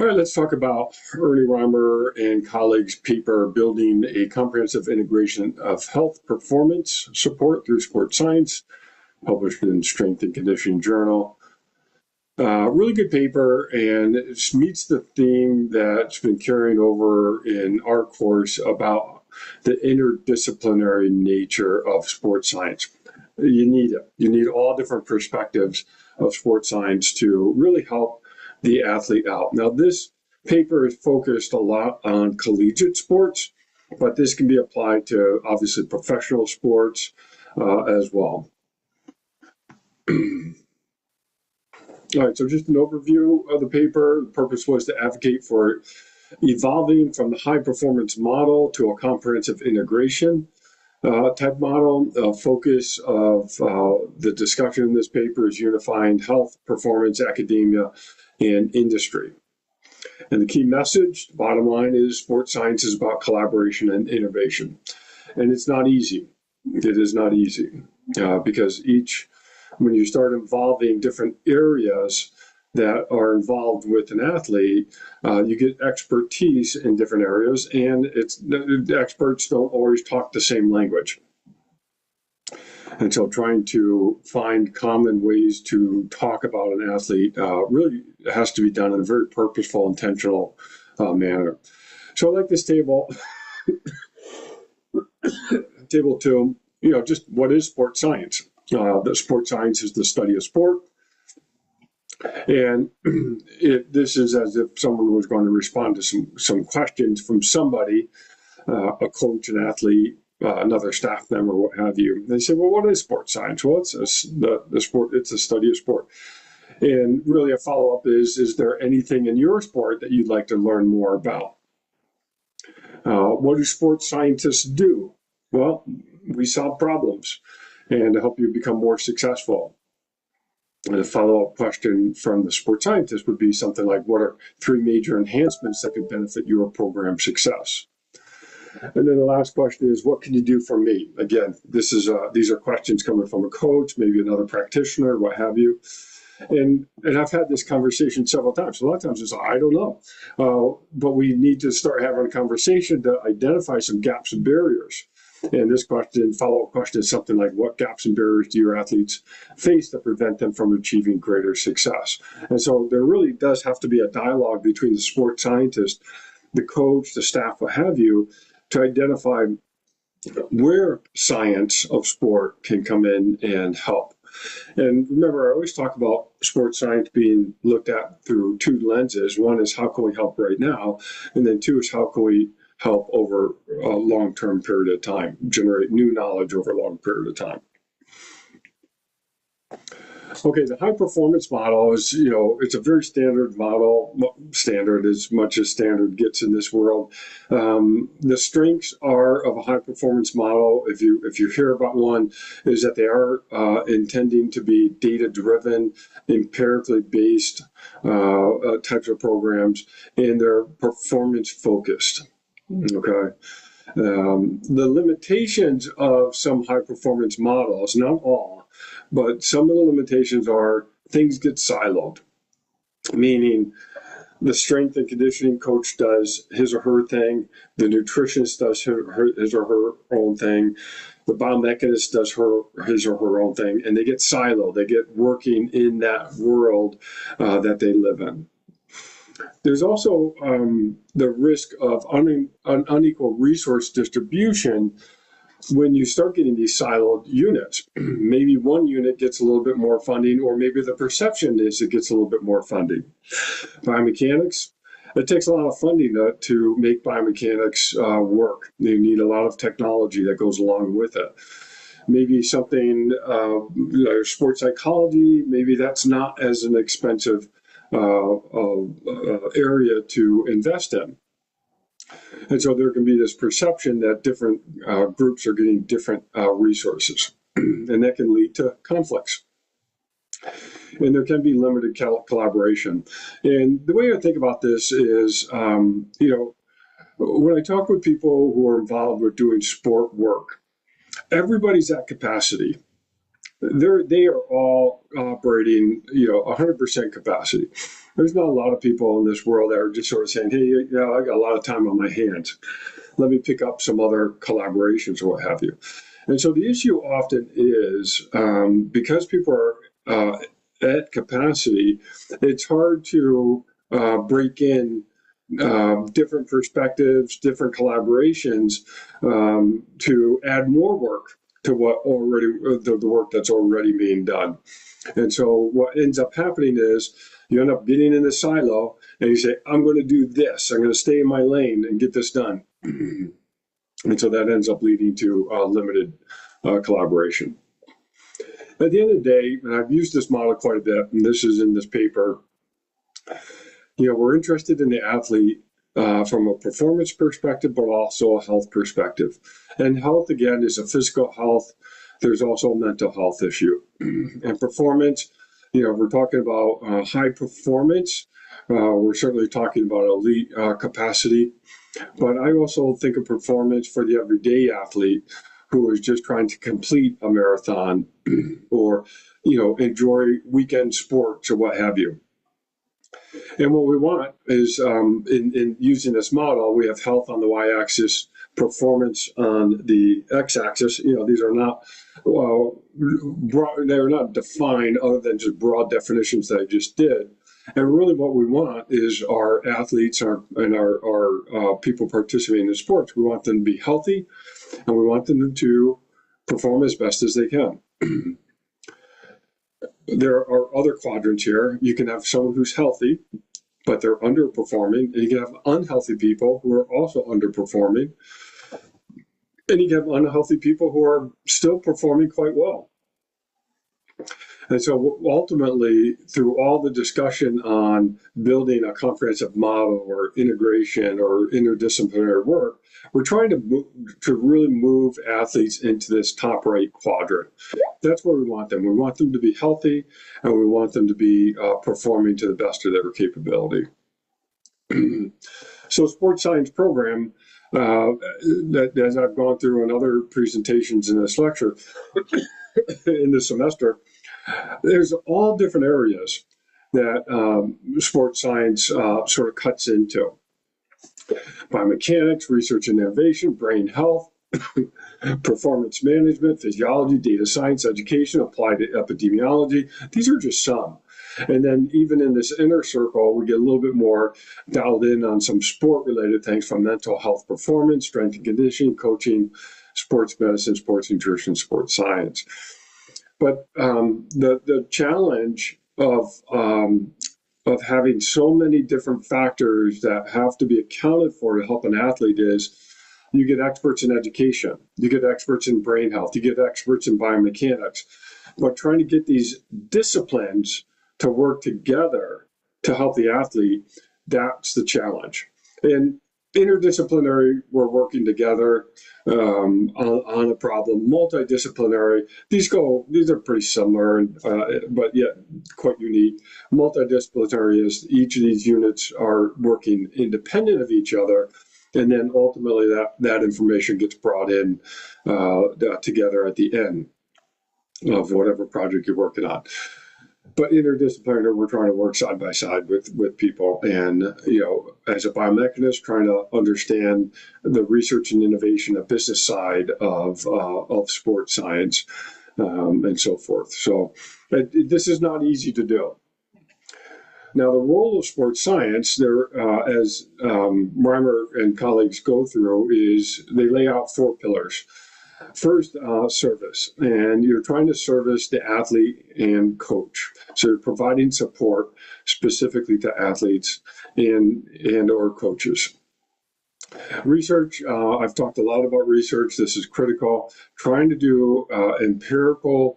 All right, let's talk about Ernie Reimer and colleagues' paper, Building a Comprehensive Integration of Health Performance Support through Sport Science, published in Strength and Conditioning Journal. Really good paper, and it meets the theme that's been carrying over in our course about the interdisciplinary nature of sports science. You need it. You need all different perspectives of sports science to really help the athlete out. Now, this paper is focused a lot on collegiate sports, but this can be applied to obviously professional sports as well. All right, so just an overview of the paper. The purpose was to advocate for evolving from the high performance model to a comprehensive integration type model. The focus of the discussion in this paper is unifying health, performance, academia, and industry. And the key message, bottom line, is sports science is about collaboration and innovation. And it's not easy. It is not easy because when you start involving different areas that are involved with an athlete, you get expertise in different areas, and the experts don't always talk the same language. And so trying to find common ways to talk about an athlete really has to be done in a very purposeful, intentional manner. So I like this table, table 2, just what is sports science? The sports science is the study of sport. And this is as if someone was going to respond to some questions from somebody, a coach, an athlete, another staff member, what have you. They say, well, what is sports science? Well, it's the sport. It's a study of sport. And really a follow-up is there anything in your sport that you'd like to learn more about? What do sports scientists do? Well, we solve problems and to help you become more successful. And a follow-up question from the sports scientist would be something like, what are 3 major enhancements that could benefit your program success? And then the last question is, what can you do for me? Again, these are questions coming from a coach, maybe another practitioner, what have you. And I've had this conversation several times. A lot of times it's, I don't know. But we need to start having a conversation to identify some gaps and barriers. And this follow-up question is something like, what gaps and barriers do your athletes face that prevent them from achieving greater success? And so there really does have to be a dialogue between the sports scientist, the coach, the staff, what have you, to identify where science of sport can come in and help. And remember, I always talk about sports science being looked at through 2 lenses. One is how can we help right now? And then 2 is how can we help over a long-term period of time, generate new knowledge over a long period of time. Okay, the high performance model is, it's a very standard model, standard as much as standard gets in this world. The strengths are of a high performance model, if you hear about one, is that they are intending to be data driven, empirically based types of programs, and they're performance focused. Okay. The limitations of some high performance models, not all, but some of the limitations are things get siloed, meaning the strength and conditioning coach does his or her thing, the nutritionist does his or her own thing, the biomechanist does his or her own thing, and they get siloed. They get working in that world that they live in. There's also the risk of unequal resource distribution when you start getting these siloed units. Maybe one unit gets a little bit more funding, or maybe the perception is it gets a little bit more funding. Biomechanics, it takes a lot of funding to make biomechanics work. You need a lot of technology that goes along with it. Maybe something, sports psychology, maybe that's not as an expensive area to invest in. And so there can be this perception that different groups are getting different resources, and that can lead to conflicts. And there can be limited collaboration. And the way I think about this is, when I talk with people who are involved with doing sport work, everybody's at capacity. they are all operating, 100% capacity. There's not a lot of people in this world that are just sort of saying, hey, I got a lot of time on my hands. Let me pick up some other collaborations or what have you. And so the issue often is because people are at capacity, it's hard to break in different perspectives, different collaborations to add more work to what already the work that's already being done. And so what ends up happening is you end up getting in the silo and you say, I'm going to do this. I'm going to stay in my lane and get this done. And so that ends up leading to limited collaboration. At the end of the day, and I've used this model quite a bit, and this is in this paper, we're interested in the athlete from a performance perspective, but also a health perspective. And health, again, is a physical health. There's also a mental health issue. And performance, we're talking about high performance. We're certainly talking about elite capacity. But I also think of performance for the everyday athlete who is just trying to complete a marathon or, enjoy weekend sports or what have you. And what we want is, in using this model, we have health on the y-axis, performance on the x-axis. These are not they're not defined other than just broad definitions that I just did. And really, what we want is our athletes and our people participating in sports. We want them to be healthy, and we want them to perform as best as they can. There are other quadrants here. You can have someone who's healthy, but they're underperforming, and you can have unhealthy people who are also underperforming, and you can have unhealthy people who are still performing quite well. And so ultimately, through all the discussion on building a comprehensive model or integration or interdisciplinary work, we're trying to really move athletes into this top right quadrant. That's where we want them. We want them to be healthy, and we want them to be performing to the best of their capability. So sports science program, that as I've gone through in other presentations in this lecture, in this semester, there's all different areas that sports science sort of cuts into. Biomechanics, research and innovation, brain health, performance management, physiology, data science, education, applied epidemiology. These are just some. And then even in this inner circle, we get a little bit more dialed in on some sport-related things from mental health performance, strength and conditioning, coaching, sports medicine, sports nutrition, sports science. But the challenge of having so many different factors that have to be accounted for to help an athlete is you get experts in education, you get experts in brain health, you get experts in biomechanics, but trying to get these disciplines to work together to help the athlete, that's the challenge. And interdisciplinary, we're working together on a problem. Multidisciplinary, these are pretty similar, but yet quite unique. Multidisciplinary is each of these units are working independent of each other, and then ultimately that information gets brought in together at the end of whatever project you're working on. But interdisciplinary, we're trying to work side by side with people, and as a biomechanist, trying to understand the research and innovation, the business side of sports science, and so forth. So this is not easy to do. Now, the role of sports science, there, as Reimer and colleagues go through, is they lay out 4 pillars. First, service, and you're trying to service the athlete and coach. So you're providing support specifically to athletes and or coaches. Research, I've talked a lot about research. This is critical. Trying to do empirically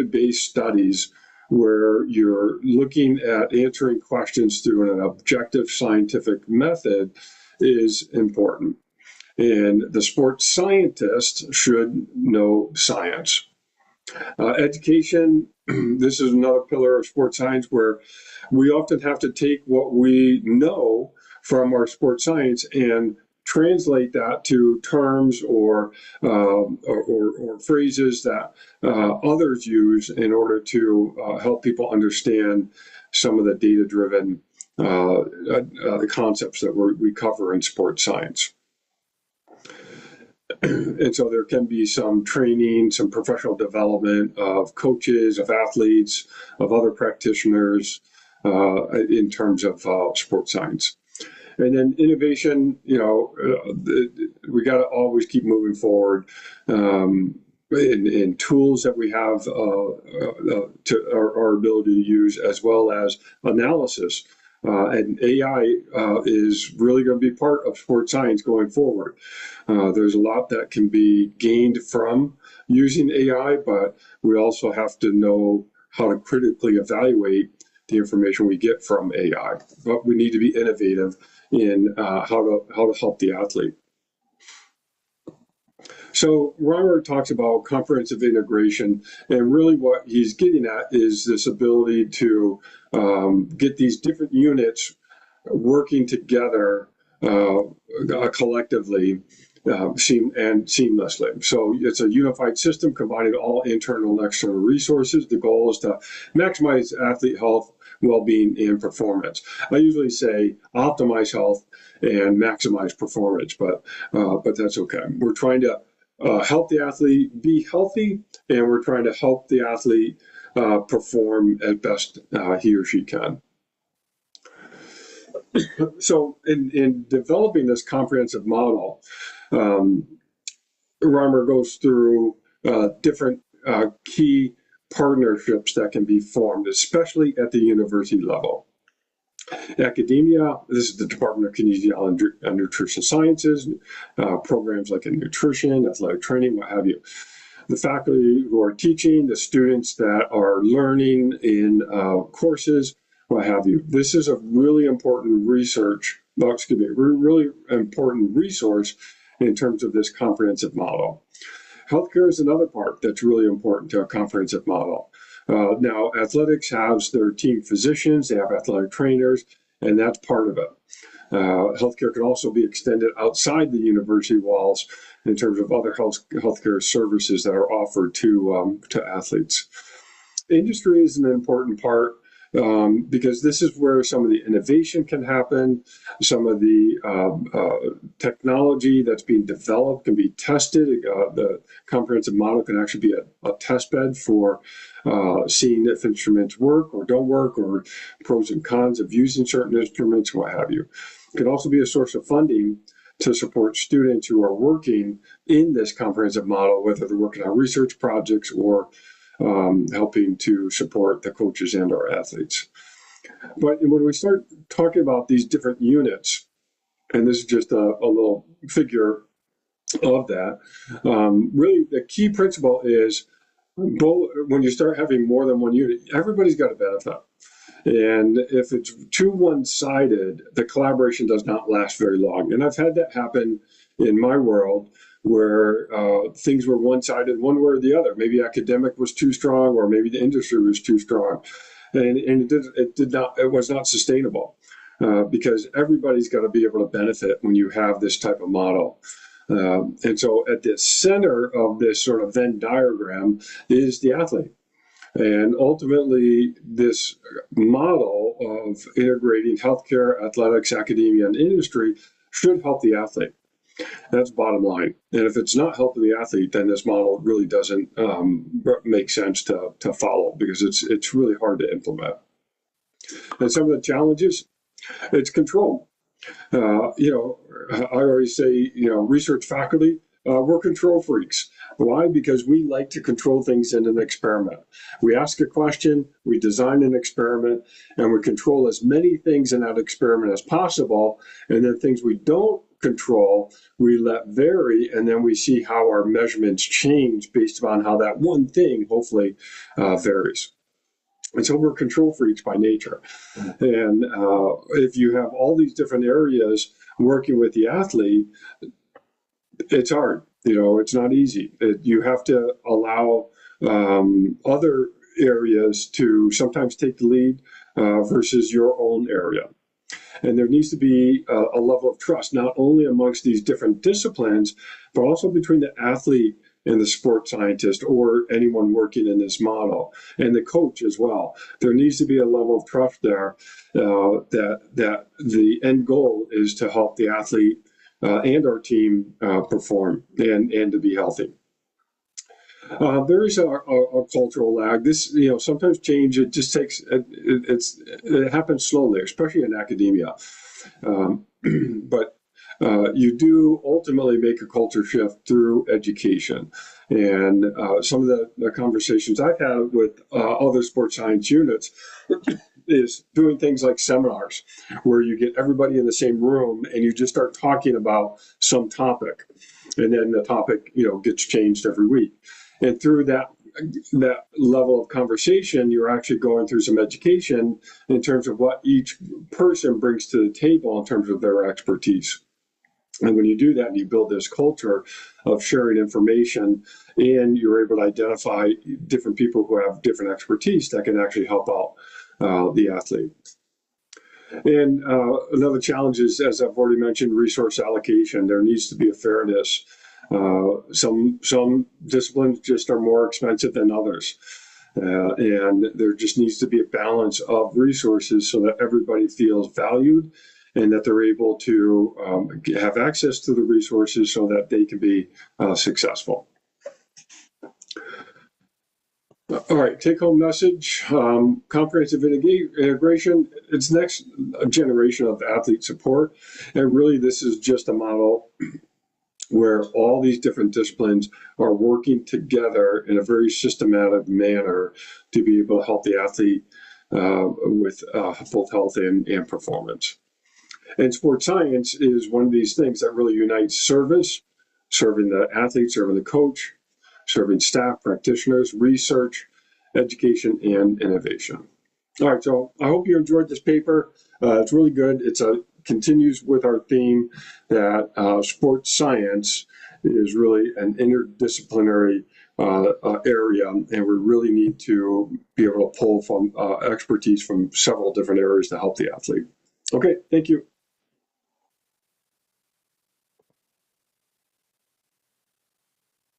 based studies where you're looking at answering questions through an objective scientific method is important. And the sports scientist should know science. Education, this is another pillar of sports science where we often have to take what we know from our sports science and translate that to terms or phrases that others use in order to help people understand some of the data-driven the concepts that we cover in sports science. And so there can be some training, some professional development of coaches, of athletes, of other practitioners in terms of sports science. And then innovation, we got to always keep moving forward in tools that we have to our ability to use, as well as analysis. And AI is really going to be part of sports science going forward. There's a lot that can be gained from using AI, but we also have to know how to critically evaluate the information we get from AI. But we need to be innovative in how to help the athlete. So Reimer talks about comprehensive integration, and really what he's getting at is this ability to get these different units working together collectively and seamlessly. So it's a unified system combining all internal and external resources. The goal is to maximize athlete health, well-being, and performance. I usually say optimize health and maximize performance, but that's okay. We're trying to help the athlete be healthy, and we're trying to help the athlete perform as best he or she can. So in developing this comprehensive model, Reimer goes through different key partnerships that can be formed, especially at the university level. Academia, this is the Department of Kinesiology and Nutrition Sciences, programs like in nutrition, athletic training, what have you. The faculty who are teaching, the students that are learning in courses, what have you. This is a really important really important resource in terms of this comprehensive model. Healthcare is another part that's really important to a comprehensive model. Now, athletics has their team physicians, they have athletic trainers, and that's part of it. Healthcare can also be extended outside the university walls in terms of other healthcare services that are offered to athletes. Industry is an important part because this is where some of the innovation can happen, some of the technology that's being developed can be tested. The comprehensive model can actually be a test bed for seeing if instruments work or don't work, or pros and cons of using certain instruments, what have you. It can also be a source of funding to support students who are working in this comprehensive model, whether they're working on research projects or helping to support the coaches and our athletes. But when we start talking about these different units, and this is just a little figure of that, really the key principle is when you start having more than one unit, everybody's got a benefit. And if it's too one-sided, the collaboration does not last very long. And I've had that happen in my world, where things were one-sided one way or the other. Maybe academic was too strong, or maybe the industry was too strong, and it was not sustainable because everybody's got to be able to benefit when you have this type of model. And so at the center of this sort of Venn diagram is the athlete. And ultimately, this model of integrating healthcare, athletics, academia, and industry should help the athlete. That's bottom line. And if it's not helping the athlete, then this model really doesn't make sense to follow, because it's really hard to implement. And some of the challenges, it's control. I always say, research faculty, we're control freaks. Why? Because we like to control things in an experiment. We ask a question, we design an experiment, and we control as many things in that experiment as possible. And then things we don't control, we let vary, and then we see how our measurements change based upon how that one thing hopefully varies. And so we're control freaks by nature. And if you have all these different areas working with the athlete, it's hard. It's not easy. You have to allow other areas to sometimes take the lead versus your own area. And there needs to be a level of trust, not only amongst these different disciplines, but also between the athlete and the sport scientist or anyone working in this model, and the coach as well. There needs to be a level of trust there that the end goal is to help the athlete and our team perform and to be healthy. There is a cultural lag. This, sometimes change, it just takes, it happens slowly, especially in academia. But you do ultimately make a culture shift through education. And some of the conversations I've had with other sports science units is doing things like seminars where you get everybody in the same room and you just start talking about some topic. And then the topic, gets changed every week. And through that level of conversation, you're actually going through some education in terms of what each person brings to the table in terms of their expertise. And when you do that, you build this culture of sharing information, and you're able to identify different people who have different expertise that can actually help out the athlete. And another challenge is, as I've already mentioned, resource allocation. There needs to be a fairness. Some disciplines just are more expensive than others. And there just needs to be a balance of resources so that everybody feels valued and that they're able to have access to the resources so that they can be successful. All right, take-home message, comprehensive integration. It's next generation of athlete support. And really, this is just a model where all these different disciplines are working together in a very systematic manner to be able to help the athlete with both health and performance. And sports science is one of these things that really unites service, serving the athlete, serving the coach, serving staff, practitioners, research, education, and innovation. All right, so I hope you enjoyed this paper. It's really good. It continues with our theme that sports science is really an interdisciplinary area, and we really need to be able to pull from expertise from several different areas to help the athlete. Okay, thank you.